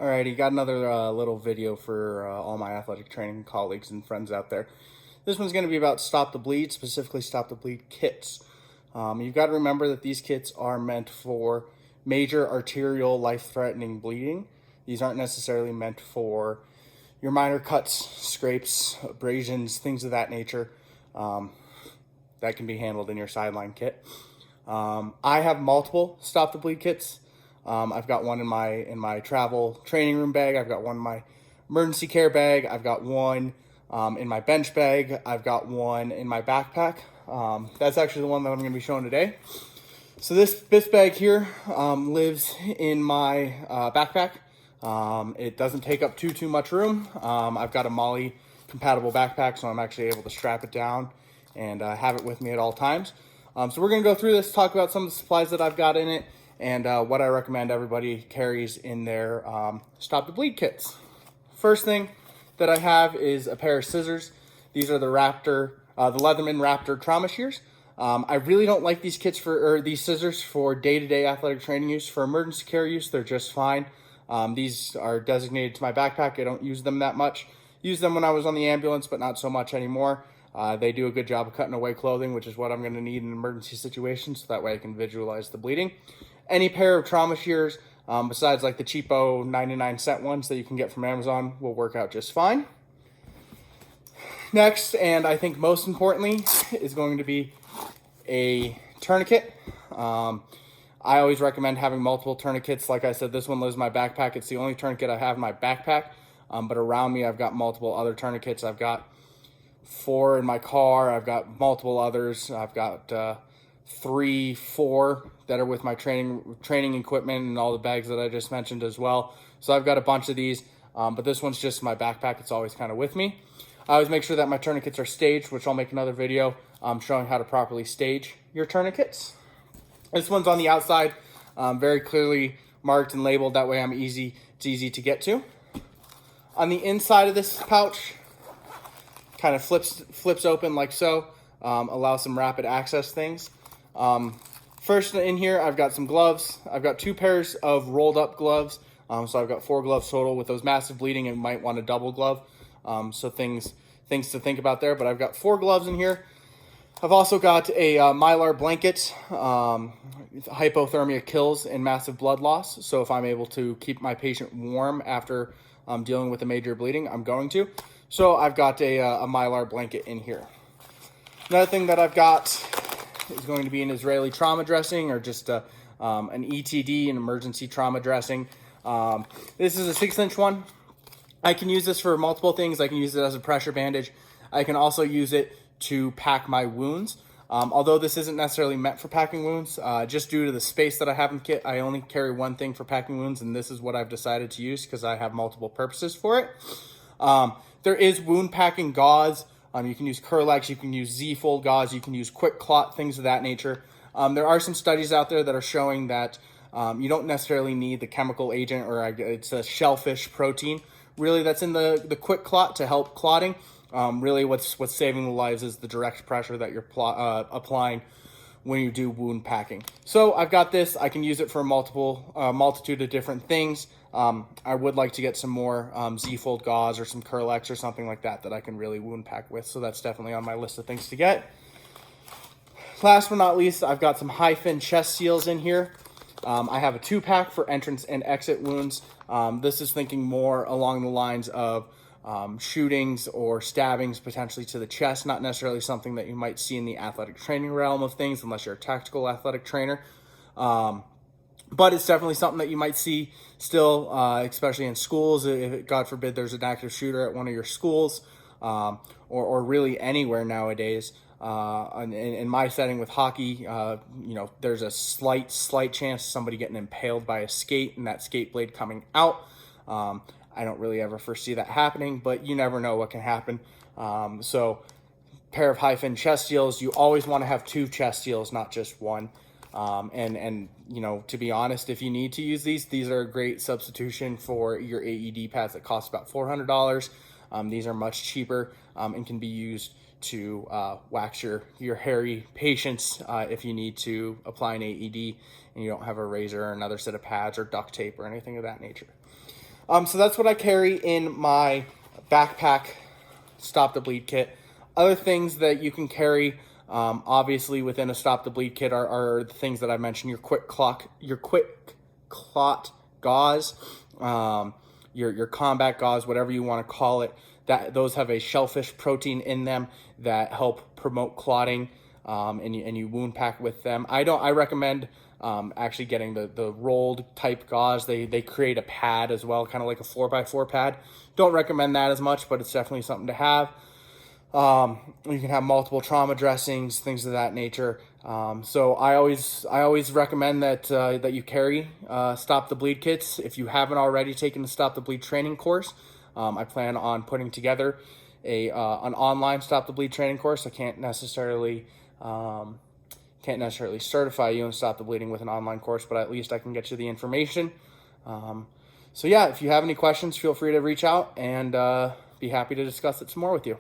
Alrighty, got another little video for all my athletic training colleagues and friends out there. This one's going to be about Stop the Bleed, specifically Stop the Bleed kits. You've got to remember that these kits are meant for major arterial life-threatening bleeding. These aren't necessarily meant for your minor cuts, scrapes, abrasions, things of that nature. That can be handled in your sideline kit. I have multiple Stop the Bleed kits. I've got one in my travel training room bag. I've got one in my emergency care bag. I've got one in my bench bag. I've got one in my backpack. That's actually the one that I'm going to be showing today. So this bag here lives in my backpack. It doesn't take up too much room. I've got a Molly compatible backpack, so I'm actually able to strap it down and have it with me at all times. So we're going to go through this, talk about some of the supplies that I've got in it, and what I recommend everybody carries in their Stop the Bleed kits. First thing that I have is a pair of scissors. These are the Leatherman Raptor trauma shears. I really don't like these these scissors for day-to-day athletic training use. For emergency care use, they're just fine. These are designated to my backpack. I don't use them that much. Used them when I was on the ambulance, but not so much anymore. They do a good job of cutting away clothing, which is what I'm going to need in an emergency situation, so that way I can visualize the bleeding. Any pair of trauma shears, besides like the cheapo 99-cent ones that you can get from Amazon, will work out just fine. Next, and I think most importantly, is going to be a tourniquet. I always recommend having multiple tourniquets. Like I said, this one lives in my backpack. It's the only tourniquet I have in my backpack, but around me I've got multiple other tourniquets. I've got 4 in my car. I've got multiple others. I've got 3, 4 that are with my training equipment and all the bags that I just mentioned as well. So I've got a bunch of these, but this one's just my backpack. It's always kind of with me. I always make sure that my tourniquets are staged, which I'll make another video showing how to properly stage your tourniquets. This one's on the outside, very clearly marked and labeled. That way it's easy to get to. On the inside of this pouch, kind of flips open like so, allows some rapid access things. First in here, I've got some gloves. I've got 2 pairs of rolled up gloves. So I've got 4 gloves total. With those massive bleeding, you might want a double glove. So things to think about there, but I've got 4 gloves in here. I've also got a Mylar blanket. Hypothermia kills and massive blood loss. So if I'm able to keep my patient warm after dealing with a major bleeding, I'm going to. So I've got a Mylar blanket in here. Another thing that I've got is going to be an Israeli trauma dressing, or just an ETD, an emergency trauma dressing. This is a 6-inch one. I can use this for multiple things. I can use it as a pressure bandage. I can also use it to pack my wounds. Although this isn't necessarily meant for packing wounds, just due to the space that I have in the kit, I only carry one thing for packing wounds, and this is what I've decided to use because I have multiple purposes for it. There is wound packing gauze. You can use Curlex, you can use Z-fold gauze, you can use quick clot, things of that nature. There are some studies out there that are showing that you don't necessarily need the chemical agent, or it's a shellfish protein, really, that's in the quick clot to help clotting. Really what's saving the lives is the direct pressure that you're applying when you do wound packing. So I've got this. I can use it for a multitude of different things. I would like to get some more Z-fold gauze or some Curlex or something like that I can really wound pack with. So that's definitely on my list of things to get. Last but not least, I've got some high-fin chest seals in here. I have a 2-pack for entrance and exit wounds. This is thinking more along the lines of shootings or stabbings potentially to the chest, not necessarily something that you might see in the athletic training realm of things unless you're a tactical athletic trainer. But it's definitely something that you might see still, especially in schools. If, God forbid, there's an active shooter at one of your schools, or really anywhere nowadays. In my setting with hockey, there's a slight chance of somebody getting impaled by a skate and that skate blade coming out. I don't really ever foresee that happening, but you never know what can happen. So pair of high-fin chest seals, you always want to have 2 chest seals, not just one. And to be honest, if you need to use these are a great substitution for your AED pads that cost about $400. These are much cheaper and can be used to wax your hairy patients if you need to apply an AED and you don't have a razor or another set of pads or duct tape or anything of that nature. So that's what I carry in my backpack Stop the Bleed kit. Other things that you can carry, obviously within a Stop the Bleed kit, are the things that I mentioned: your quick clot gauze, your combat gauze, whatever you want to call it. Those have a shellfish protein in them that help promote clotting, and you wound pack with them. I recommend actually getting the rolled type gauze. They create a pad as well, kind of like a 4x4 pad. Don't recommend that as much, but it's definitely something to have. You can have multiple trauma dressings, things of that nature. So I always recommend that you carry Stop the Bleed kits. If you haven't already taken the Stop the Bleed training course, I plan on putting together an online Stop the Bleed training course. I can't necessarily certify you in Stop the Bleeding with an online course, but at least I can get you the information. So yeah, if you have any questions, feel free to reach out, and be happy to discuss it some more with you.